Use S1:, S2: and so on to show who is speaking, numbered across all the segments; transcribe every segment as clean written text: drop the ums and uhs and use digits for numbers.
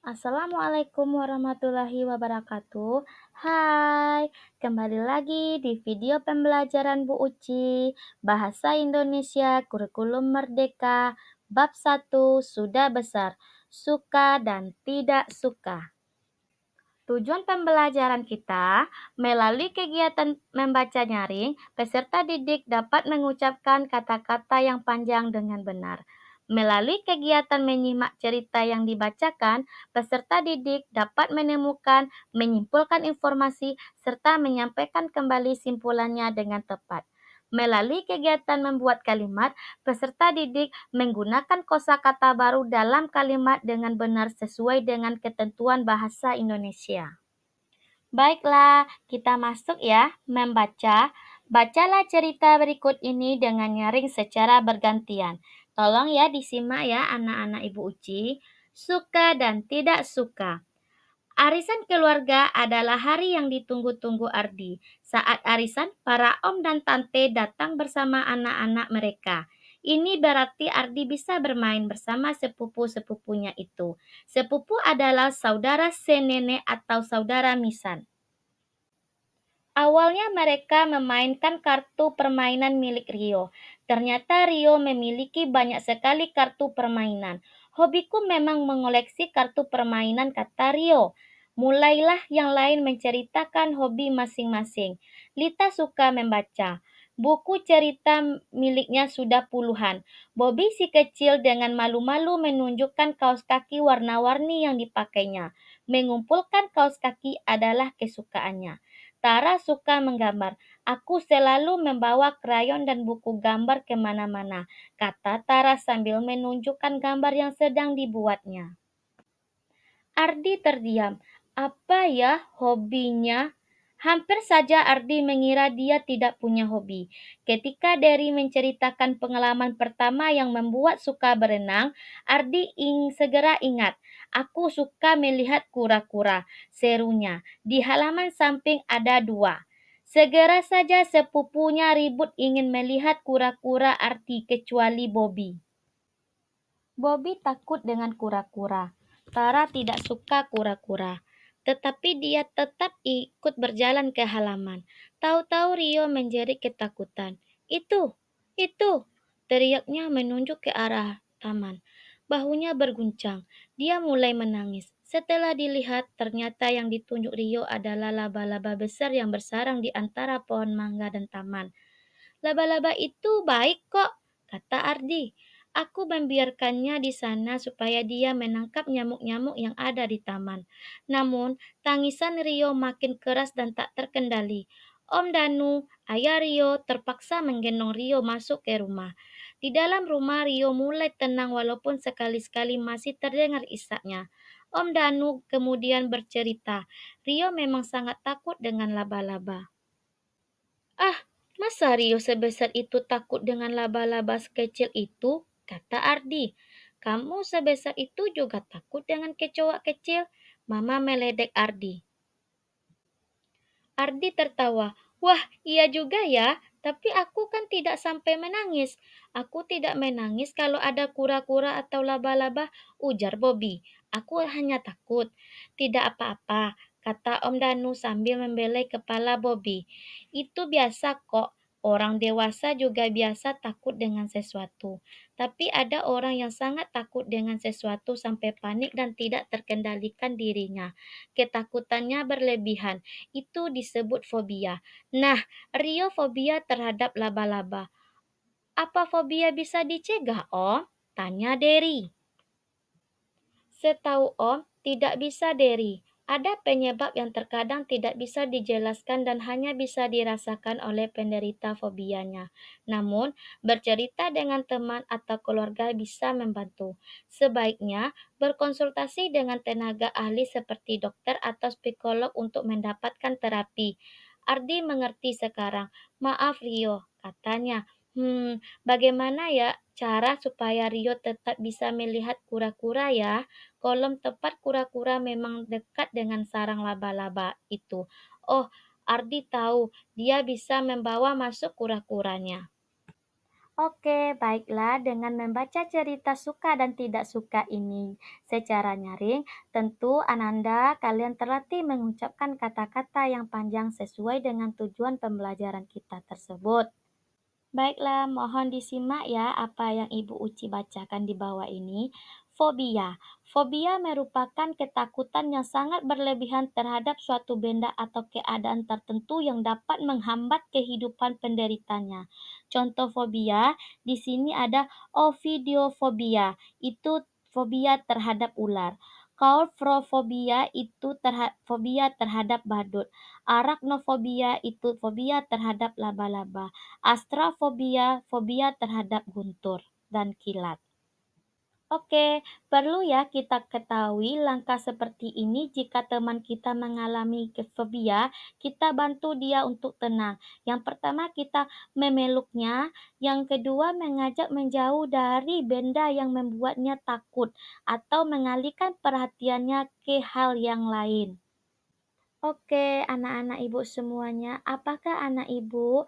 S1: Assalamualaikum warahmatullahi wabarakatuh. Hai, kembali lagi di video pembelajaran Bu Uci, Bahasa Indonesia Kurikulum Merdeka, Bab 1 Sudah Besar, Suka dan Tidak Suka. Tujuan pembelajaran kita, melalui kegiatan membaca nyaring, peserta didik dapat mengucapkan kata-kata yang panjang dengan benar. Melalui kegiatan menyimak cerita yang dibacakan, peserta didik dapat menemukan, menyimpulkan informasi, serta menyampaikan kembali simpulannya dengan tepat. Melalui kegiatan membuat kalimat, peserta didik menggunakan kosakata baru dalam kalimat dengan benar sesuai dengan ketentuan bahasa Indonesia. Baiklah, kita masuk ya, membaca. Bacalah cerita berikut ini dengan nyaring secara bergantian. Tolong ya disimak ya anak-anak Ibu Uci. Suka dan tidak suka. Arisan keluarga adalah hari yang ditunggu-tunggu Ardi. Saat arisan, para om dan tante datang bersama anak-anak mereka. Ini berarti Ardi bisa bermain bersama sepupu-sepupunya itu. Sepupu adalah saudara senenek atau saudara misan. Awalnya mereka memainkan kartu permainan milik Rio. Ternyata Rio memiliki banyak sekali kartu permainan. Hobiku memang mengoleksi kartu permainan, kata Rio. Mulailah yang lain menceritakan hobi masing-masing. Lita suka membaca. Buku cerita miliknya sudah puluhan. Bobby si kecil dengan malu-malu menunjukkan kaos kaki warna-warni yang dipakainya. Mengumpulkan kaos kaki adalah kesukaannya. Tara suka menggambar. Aku selalu membawa krayon dan buku gambar kemana-mana, kata Tara sambil menunjukkan gambar yang sedang dibuatnya. Ardi terdiam. Apa ya hobinya? Hampir saja Ardi mengira dia tidak punya hobi. Ketika Derry menceritakan pengalaman pertama yang membuat suka berenang, Ardi segera ingat. Aku suka melihat kura-kura, serunya. Di halaman samping ada dua. Segera saja sepupunya ribut ingin melihat kura-kura Ardi kecuali Bobby. Bobby takut dengan kura-kura. Tara tidak suka kura-kura, tetapi dia tetap ikut berjalan ke halaman. Tahu-tahu Rio menjerit ketakutan. Itu, teriaknya menunjuk ke arah taman. Bahunya berguncang. Dia mulai menangis. Setelah dilihat, ternyata yang ditunjuk Rio adalah laba-laba besar yang bersarang di antara pohon mangga dan taman. Laba-laba itu baik kok, kata Ardi. Aku membiarkannya di sana supaya dia menangkap nyamuk-nyamuk yang ada di taman. Namun, tangisan Rio makin keras dan tak terkendali. Om Danu, ayah Rio, terpaksa menggendong Rio masuk ke rumah. Di dalam rumah, Rio mulai tenang walaupun sekali-sekali masih terdengar isaknya. Om Danu kemudian bercerita, Rio memang sangat takut dengan laba-laba. Ah, masa Rio sebesar itu takut dengan laba-laba sekecil itu? Kata Ardi. Kamu sebesar itu juga takut dengan kecoa kecil? Mama meledek Ardi. Ardi tertawa. Wah, iya juga ya. Tapi aku kan tidak sampai menangis. Aku tidak menangis kalau ada kura-kura atau laba-laba, ujar Bobby. Aku hanya takut. Tidak apa-apa, kata Om Danu sambil membelai kepala Bobby. Itu biasa kok. Orang dewasa juga biasa takut dengan sesuatu. Tapi ada orang yang sangat takut dengan sesuatu sampai panik dan tidak terkendalikan dirinya. Ketakutannya berlebihan. Itu disebut fobia. Nah, Rio fobia terhadap laba-laba. Apa fobia bisa dicegah, Om? Tanya Derry. Setahu Om, tidak bisa Derry. Ada penyebab yang terkadang tidak bisa dijelaskan dan hanya bisa dirasakan oleh penderita fobianya. Namun, bercerita dengan teman atau keluarga bisa membantu. Sebaiknya berkonsultasi dengan tenaga ahli seperti dokter atau psikolog untuk mendapatkan terapi. Ardi mengerti sekarang. Maaf Rio, katanya. Bagaimana ya cara supaya Rio tetap bisa melihat kura-kura ya? Kolom tepat kura-kura memang dekat dengan sarang laba-laba itu. Oh, Ardi tahu, dia bisa membawa masuk kura-kuranya. Oke, baiklah. Dengan membaca cerita suka dan tidak suka ini secara nyaring, tentu Ananda kalian terlatih mengucapkan kata-kata yang panjang sesuai dengan tujuan pembelajaran kita tersebut. Baiklah, mohon disimak ya apa yang Ibu Uci bacakan di bawah ini. Fobia. Fobia merupakan ketakutan yang sangat berlebihan terhadap suatu benda atau keadaan tertentu yang dapat menghambat kehidupan penderitanya. Contoh fobia di sini ada ovidiofobia, itu fobia terhadap ular. Kaulrofobia itu fobia terhadap badut. Arachnofobia itu fobia terhadap laba-laba. Astrafobia, fobia terhadap guntur dan kilat. Oke, perlu ya kita ketahui langkah seperti ini jika teman kita mengalami fobia, kita bantu dia untuk tenang. Yang pertama kita memeluknya, yang kedua mengajak menjauh dari benda yang membuatnya takut atau mengalihkan perhatiannya ke hal yang lain. Oke, anak-anak ibu semuanya, apakah anak ibu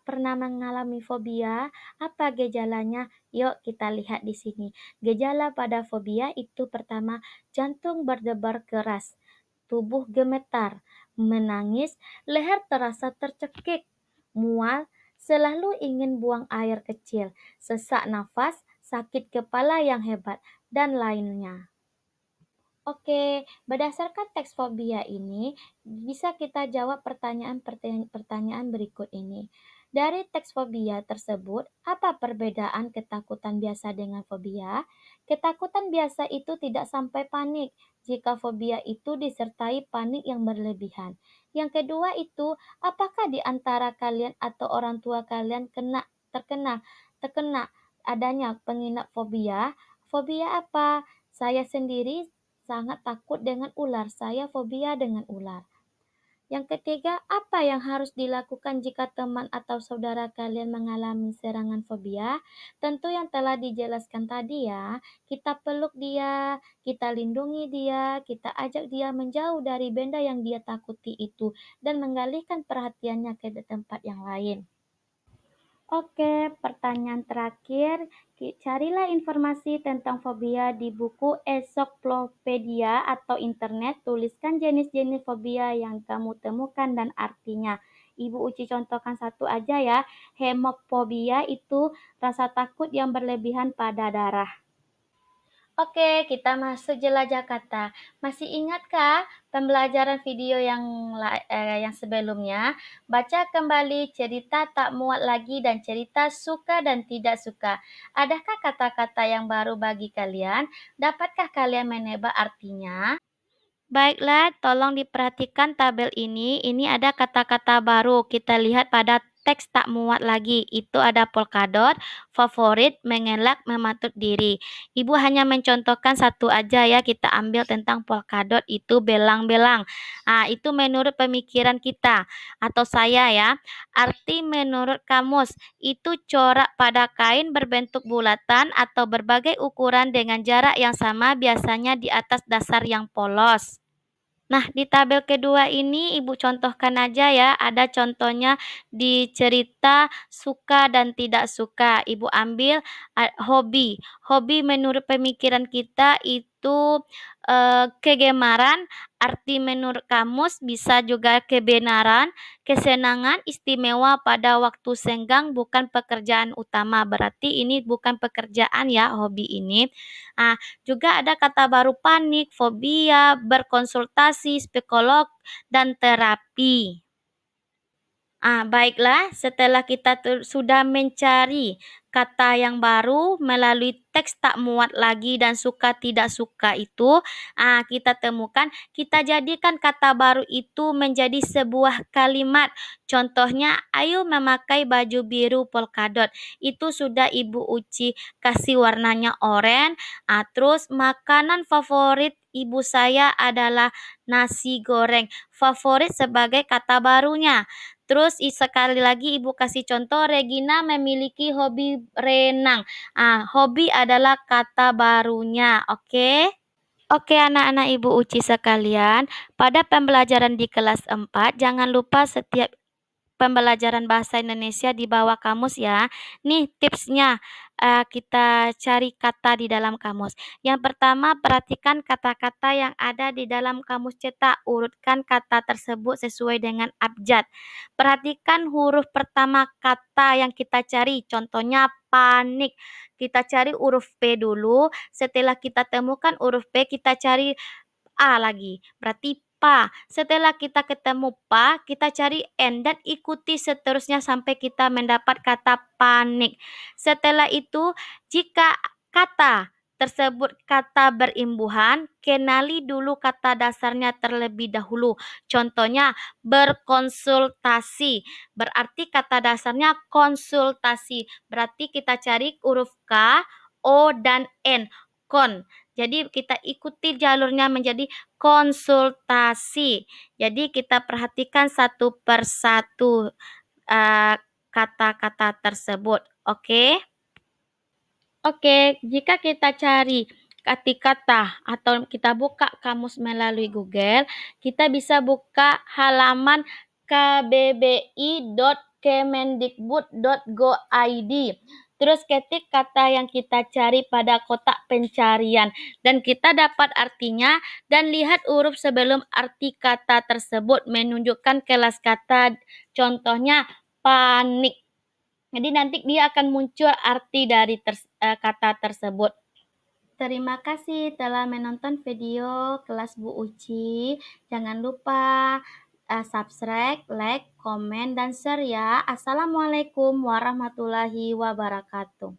S1: pernah mengalami fobia? Apa gejalanya? Yuk kita lihat di sini. Gejala pada fobia itu pertama, jantung berdebar keras, tubuh gemetar, menangis, leher terasa tercekik, mual, selalu ingin buang air kecil, sesak nafas, sakit kepala yang hebat, dan lainnya. Oke, berdasarkan teks fobia ini, bisa kita jawab pertanyaan berikut ini. Dari teks fobia tersebut, apa perbedaan ketakutan biasa dengan fobia? Ketakutan biasa itu tidak sampai panik, jika fobia itu disertai panik yang berlebihan. Yang kedua itu, apakah di antara kalian atau orang tua kalian terkena adanya penginap fobia? Fobia apa? Saya sendiri sangat takut dengan ular. Saya fobia dengan ular. Yang ketiga, apa yang harus dilakukan jika teman atau saudara kalian mengalami serangan fobia? Tentu yang telah dijelaskan tadi ya. Kita peluk dia, kita lindungi dia, kita ajak dia menjauh dari benda yang dia takuti itu dan mengalihkan perhatiannya ke tempat yang lain. Oke, pertanyaan terakhir. Carilah informasi tentang fobia di buku Ensiklopedia atau internet. Tuliskan jenis-jenis fobia yang kamu temukan dan artinya. Ibu Uci contohkan satu aja ya. Hemofobia itu rasa takut yang berlebihan pada darah. Oke, kita masuk jelajah kata. Masih ingatkah pembelajaran video yang sebelumnya? Baca kembali cerita tak muat lagi dan cerita suka dan tidak suka. Adakah kata-kata yang baru bagi kalian? Dapatkah kalian menebak artinya? Baiklah, tolong diperhatikan tabel ini. Ini ada kata-kata baru. Kita lihat pada teks tak muat lagi. Itu ada polkadot, favorit, mengelak, mematut diri. Ibu hanya mencontohkan satu aja ya. Kita ambil tentang polkadot itu belang-belang. Itu menurut pemikiran kita atau saya ya. Arti menurut kamus itu corak pada kain berbentuk bulatan atau berbagai ukuran dengan jarak yang sama biasanya di atas dasar yang polos. Nah, di tabel kedua ini Ibu contohkan aja ya, ada contohnya di cerita suka dan tidak suka. Ibu ambil hobi. Hobi menurut pemikiran kita itu kegemaran, arti menurut kamus bisa juga kebenaran, kesenangan istimewa pada waktu senggang bukan pekerjaan utama. Berarti ini bukan pekerjaan ya, hobi ini. Juga ada kata baru panik, fobia, berkonsultasi, psikolog, dan terapi. Baiklah, setelah kita sudah mencari kata yang baru melalui teks tak muat lagi dan suka tidak suka itu, kita temukan, kita jadikan kata baru itu menjadi sebuah kalimat. Contohnya, ayo memakai baju biru polkadot. Itu sudah Ibu Uci kasih warnanya oranye. Terus makanan favorit ibu saya adalah nasi goreng. Favorit sebagai kata barunya. Terus sekali lagi Ibu kasih contoh, Regina memiliki hobi renang. Hobi adalah kata barunya, oke? Oke anak-anak Ibu Uci sekalian, pada pembelajaran di kelas 4, jangan lupa setiap pembelajaran bahasa Indonesia di bawah kamus ya. Nih tipsnya, kita cari kata di dalam kamus. Yang pertama, perhatikan kata-kata yang ada di dalam kamus cetak. Urutkan kata tersebut sesuai dengan abjad. Perhatikan huruf pertama kata yang kita cari. Contohnya panik. Kita cari huruf P dulu. Setelah kita temukan huruf P, kita cari A lagi. Berarti pa. Setelah kita ketemu pa, kita cari N dan ikuti seterusnya sampai kita mendapat kata panik. Setelah itu, jika kata tersebut kata berimbuhan, kenali dulu kata dasarnya terlebih dahulu. Contohnya berkonsultasi. Berarti kata dasarnya konsultasi. Berarti kita cari huruf K, O, dan N. Kon. Jadi kita ikuti jalurnya menjadi konsultasi. Jadi kita perhatikan satu persatu kata-kata tersebut. Oke? Oke, jika kita cari arti kata atau kita buka kamus melalui Google, kita bisa buka halaman kbbi.kemendikbud.go.id. Terus ketik kata yang kita cari pada kotak pencarian dan kita dapat artinya dan lihat huruf sebelum arti kata tersebut menunjukkan kelas kata. Contohnya panik. Jadi nanti dia akan muncul arti dari kata tersebut. Terima kasih telah menonton video kelas Bu Uci. Jangan lupa subscribe, like, komen, dan share ya. Assalamualaikum warahmatullahi wabarakatuh.